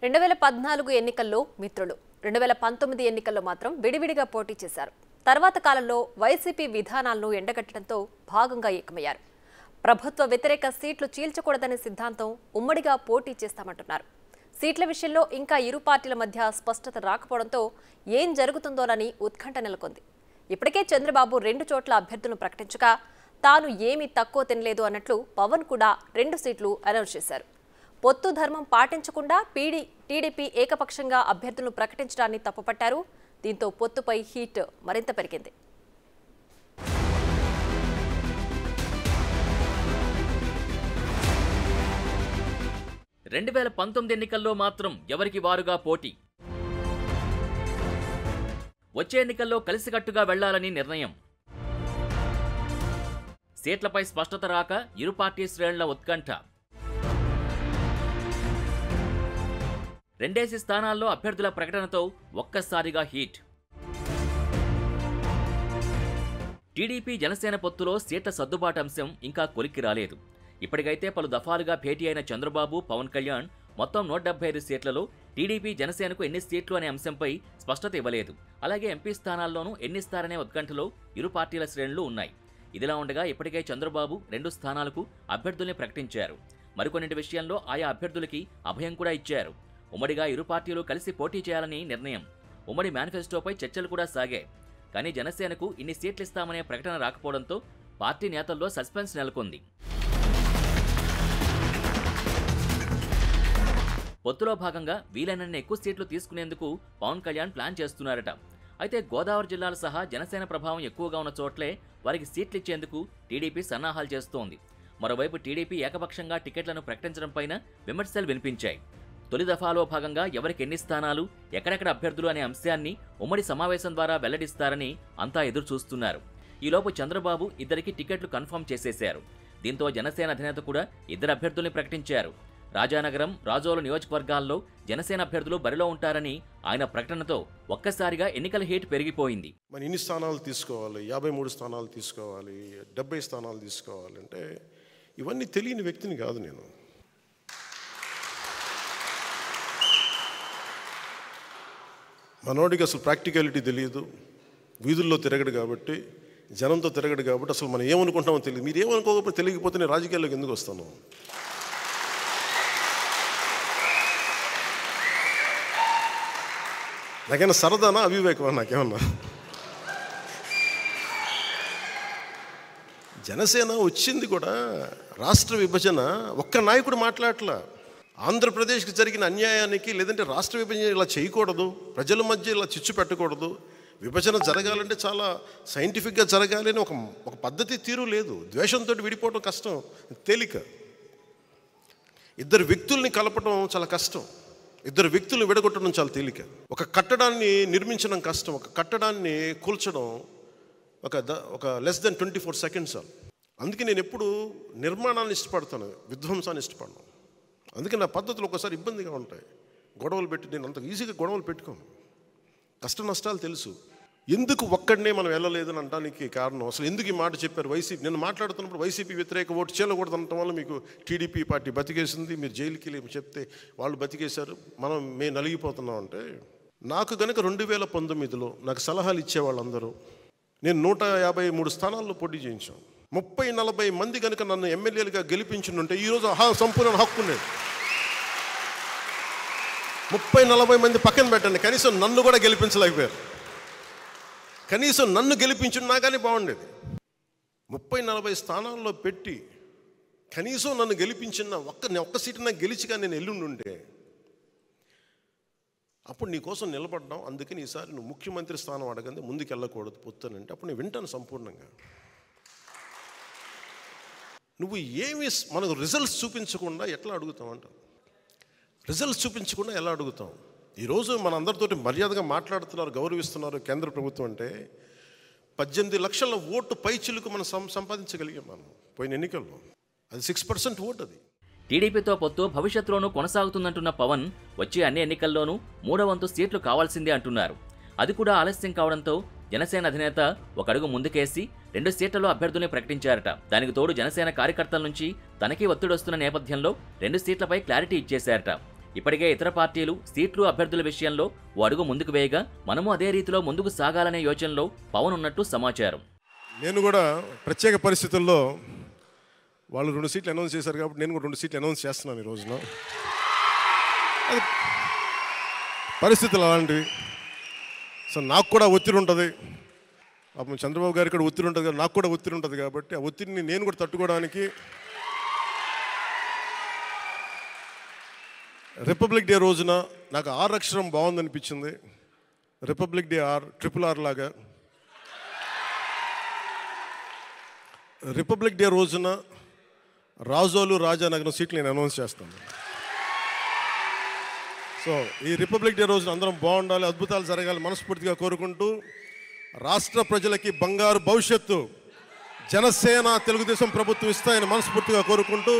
2014 ఎన్నికల్లో మిత్రులు 2019 ఎన్నికల్లో మాత్రం విడివిడిగా పోటీ చేశారు. తర్వాత కాలంలో వైసీపీ విధానాలను ఎండగట్టడంతో భాగంగా ఏకమయ్యారు. ప్రభుత్వ వ్యతిరేక సీట్లు చీల్చకూడదనే సిద్ధాంతం ఉమ్మడిగా పోటీ చేస్తామంటున్నారు. సీట్ల విషయంలో ఇంకా ఇరు పార్టీల మధ్య స్పష్టత రాకపోవడంతో ఏం జరుగుతుందోనని ఉత్కంఠ నెలకొంది. ఇప్పటికే చంద్రబాబు 2 చోట్ల అభ్యర్థులను ప్రకటించగా తాను ఏమీ తక్కువ తినలేదు అన్నట్లు పవన్ కూడా 2 సీట్లు అనౌన్స్ చేశారు. పొత్తు ధర్మం పాటించకుండా టీడీపీ ఏకపక్షంగా అభ్యర్థులను ప్రకటించడాన్ని తప్పుపట్టారు. దీంతో పొత్తుపై హీట్ మరింత పెరిగింది. ఎన్నికల్లో మాత్రం ఎవరికి వారుగా పోటీ. వచ్చే ఎన్నికల్లో కలిసికట్టుగా వెళ్లాలని నిర్ణయం. సీట్లపై స్పష్టత రాక ఇరు పార్టీ శ్రేణుల ఉత్కంఠ. 2 స్థానాల్లో అభ్యర్థుల ప్రకటనతో ఒక్కసారిగా హీట్. టీడీపీ జనసేన పొత్తులో సీట్ల సర్దుబాటు అంశం ఇంకా కొలిక్కి రాలేదు. ఇప్పటికైతే పలు దఫాలుగా భేటీ అయిన చంద్రబాబు, పవన్ కళ్యాణ్ మొత్తం 175 సీట్లలో టీడీపీ జనసేనకు ఎన్ని సీట్లు అనే అంశంపై స్పష్టత ఇవ్వలేదు. అలాగే ఎంపీ స్థానాల్లోనూ ఎన్నిస్తారనే ఉత్కంఠలో ఇరు పార్టీల శ్రేణులు ఉన్నాయి. ఇదిలా ఉండగా ఇప్పటికే చంద్రబాబు 2 స్థానాలకు అభ్యర్థుల్ని ప్రకటించారు. మరికొన్నింటి విషయంలో ఆయా అభ్యర్థులకి అభయం కూడా ఇచ్చారు. ఉమ్మడిగా ఇరు పార్టీలు కలిసి పోటీ చేయాలని నిర్ణయం. ఉమ్మడి మేనిఫెస్టోపై చర్చలు కూడా సాగాయి. కానీ జనసేనకు ఇన్ని సీట్లు ఇస్తామనే ప్రకటన రాకపోవడంతో పార్టీ నేతల్లో సస్పెన్స్ నెలకొంది. పొత్తులో భాగంగా వీలైనన్ని ఎక్కువ సీట్లు తీసుకునేందుకు పవన్ కళ్యాణ్ ప్లాన్ చేస్తున్నారట. అయితే గోదావరి జిల్లాలు సహా జనసేన ప్రభావం ఎక్కువగా ఉన్న చోట్లే వారికి సీట్లు ఇచ్చేందుకు టీడీపీ సన్నాహాలు చేస్తోంది. మరోవైపు టీడీపీ ఏకపక్షంగా టికెట్లను ప్రకటించడంపైన విమర్శలు వినిపించాయి. తొలి దఫాలో భాగంగా ఎవరికి ఎన్ని స్థానాలు, ఎక్కడెక్కడ అభ్యర్థులు అనే అంశాన్ని ఉమ్మడి సమావేశం ద్వారా వెల్లడిస్తారని అంతా ఎదురు చూస్తున్నారు. ఈలోపు చంద్రబాబు 2 టికెట్లు కన్ఫర్మ్ చేసేశారు. దీంతో జనసేన అధినేత కూడా 2 అభ్యర్థుల్ని ప్రకటించారు. రాజానగరం, రాజోలు నియోజకవర్గాల్లో జనసేన అభ్యర్థులు బరిలో ఉంటారని ఆయన ప్రకటనతో ఒక్కసారిగా ఎన్నికల హీట్ పెరిగిపోయింది. మరి ఇన్ని స్థానాలు తీసుకోవాలి, 53 స్థానాలు తీసుకోవాలి, 70 స్థానాలు తీసుకోవాలి అంటే ఇవన్నీ తెలియని వ్యక్తిని కాదు నేను. మనోడికి అసలు ప్రాక్టికాలిటీ తెలియదు, వీధుల్లో తిరగడు కాబట్టి, జనంతో తిరగడు కాబట్టి అసలు మనం ఏమనుకుంటామో తెలియదు. మీరు ఏమనుకోకపోతే తెలియకపోతే నేను రాజకీయాల్లోకి ఎందుకు వస్తాను? నాకేమన్నా సరదానా, అవివేకమా? నాకేమన్నా జనసేన వచ్చింది కూడా రాష్ట్ర విభజన ఒక్క నాయకుడు మాట్లాడట్లా. ఆంధ్రప్రదేశ్కి జరిగిన అన్యాయానికి, లేదంటే రాష్ట్ర విభజన ఇలా చేయకూడదు, ప్రజల మధ్య ఇలా చిచ్చు పెట్టకూడదు, విభజన జరగాలంటే చాలా సైంటిఫిక్గా జరగాలి అని ఒక పద్ధతి తీరు లేదు. ద్వేషంతో విడిపోవడం కష్టం, తేలిక. 2 వ్యక్తుల్ని కలపడం చాలా కష్టం, 2 వ్యక్తులు విడగొట్టడం చాలా తేలిక. ఒక కట్టడాన్ని నిర్మించడం కష్టం, ఒక కట్టడాన్ని కూల్చడం ఒక లెస్ దెన్ 24 సెకండ్స్. అందుకే నేను ఎప్పుడు నిర్మాణాన్ని ఇష్టపడతాను, విధ్వంసాన్ని ఇష్టపడను. అందుకే నా పద్ధతులు ఒకసారి ఇబ్బందిగా ఉంటాయి. గొడవలు పెట్టి నేను అంత ఈజీగా గొడవలు పెట్టుకోను. కష్ట నష్టాలు తెలుసు. ఎందుకు ఒక్కడనే మనం వెళ్ళలేదని అనడానికి కారణం, అసలు ఎందుకు ఈ మాట చెప్పారు వైసీపీ? నేను మాట్లాడుతున్నప్పుడు వైసీపీ వ్యతిరేక ఓటు చేయకూడదు అనటం వల్ల మీకు టీడీపీ పార్టీ బతికేసింది, మీరు జైలుకి చెప్తే వాళ్ళు బతికేశారు, మేము నలిగిపోతున్నాం అంటే. నాకు కనుక 2019లో నాకు సలహాలు ఇచ్చేవాళ్ళందరూ, నేను 153 స్థానాల్లో పోటీ చేయించాం. 30-40 మంది కనుక నన్ను ఎమ్మెల్యేలుగా గెలిపించుంటే ఈరోజు సంపూర్ణ హక్కు ఉండేది. 30-40 మంది పక్కన పెట్టండి, కనీసం నన్ను కూడా గెలిపించలేకపోయారు. కనీసం నన్ను గెలిపించున్నా కానీ బాగుండేది. 30-40 స్థానాల్లో పెట్టి కనీసం నన్ను గెలిపించిన ఒక్క సీటు నాకు గెలిచిగా నేను ఎల్లుండుంటే అప్పుడు నీ కోసం నిలబడ్డాం, అందుకని ఈసారి నువ్వు ముఖ్యమంత్రి స్థానం అడగండి, ముందుకు వెళ్ళకూడదు పొత్తునంటే అప్పుడు నేను వింటాను సంపూర్ణంగా. నువ్వు ఏమి మనకు రిజల్ట్స్ చూపించకుండా ఎట్లా అడుగుతావు అంట? రిజల్ట్స్ చూపించకుండా ఎలా అడుగుతాం? ఈరోజు మన అందరితోటి మర్యాదగా మాట్లాడుతున్నారు, గౌరవిస్తున్నారు కేంద్ర ప్రభుత్వం అంటే. 18 లక్షల ఓటు పైచిలకు మనం సంపాదించగలిగాం మనం పోయిన ఎన్నికల్లో. అది 6% ఓటు. అది టీడీపీతో పొత్తు భవిష్యత్తులోనూ కొనసాగుతుందంటున్న పవన్ వచ్చే అన్ని ఎన్నికల్లోనూ 3వ వంతు సీట్లు కావాల్సిందే అంటున్నారు. అది కూడా ఆలస్యం కావడంతో జనసేన అధినేత ఒక అడుగు ముందుకేసి 2 సీట్లలో అభ్యర్థుల్ని ప్రకటించారట. దానికి తోడు జనసేన కార్యకర్తల నుంచి తనకి ఒత్తిడి వస్తున్న నేపథ్యంలో 2 సీట్లపై క్లారిటీ ఇచ్చేశారట. ఇప్పటికే ఇతర పార్టీలు సీట్లు అభ్యర్థుల విషయంలో ఓ అడుగు ముందుకు వేయగా మనము అదే రీతిలో ముందుకు సాగాలనే యోచనలో పవన్ ఉన్నట్టు సమాచారం. నేను కూడా ప్రత్యేక పరిస్థితుల్లో వాళ్ళు 2 సీట్లు అనౌన్స్ చేశారు కాబట్టి నేను కూడా 2 సీట్లు అనౌన్స్ చేస్తున్నాను ఈ రోజున. అది పరిస్థితులు అలాంటివి. సో నాకు కూడా ఒత్తిడి ఉంటుంది, పాపం చంద్రబాబు గారికి కూడా ఒత్తిడి ఉంటుంది, నాకు కూడా ఒత్తిడి ఉంటుంది. కాబట్టి ఆ ఒత్తిడిని నేను కూడా తట్టుకోవడానికి రిపబ్లిక్ డే రోజున నాకు R అక్షరం బాగుందనిపించింది. రిపబ్లిక్ డే RRR లాగా రిపబ్లిక్ డే రోజున రాజోలు రాజానగరం సీట్లు నేను అనౌన్స్ చేస్తాను. సో ఈ రిపబ్లిక్ డే రోజున అందరం బాగుండాలి, అద్భుతాలు జరగాలి మనస్ఫూర్తిగా కోరుకుంటూ, రాష్ట్ర ప్రజలకి బంగారు భవిష్యత్తు జనసేన తెలుగుదేశం ప్రభుత్వం ఇస్తాయని మనస్ఫూర్తిగా కోరుకుంటూ,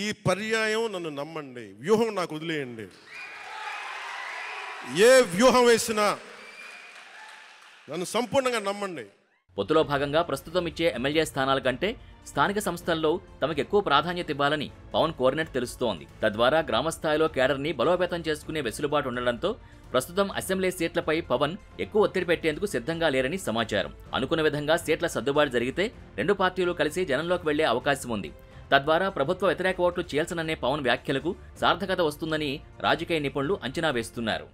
ఈ పర్యాయం నన్ను నమ్మండి, వ్యూహం నాకు వదిలేయండి. ఏ వ్యూహం వేసినా నన్ను సంపూర్ణంగా నమ్మండి. పొత్తులో భాగంగా ప్రస్తుతం ఇచ్చే ఎమ్మెల్యే స్థానాల కంటే స్థానిక సంస్థల్లో తమకు ఎక్కువ ప్రాధాన్యత ఇవ్వాలని పవన్ కోరినట్టు తెలుస్తోంది. తద్వారా గ్రామస్థాయిలో కేడర్ని బలోపేతం చేసుకునే వెసులుబాటు ఉండడంతో ప్రస్తుతం అసెంబ్లీ సీట్లపై పవన్ ఎక్కువ ఒత్తిడి పెట్టేందుకు సిద్ధంగా లేరని సమాచారం. అనుకున్న విధంగా సీట్ల సర్దుబాటు జరిగితే 2 పార్టీలు కలిసి జనంలోకి వెళ్లే అవకాశం ఉంది. తద్వారా ప్రభుత్వ వ్యతిరేక ఓట్లు చీల్చననే పవన్ వ్యాఖ్యలకు సార్థకత వస్తుందని రాజకీయ నిపుణులు అంచనా వేస్తున్నారు.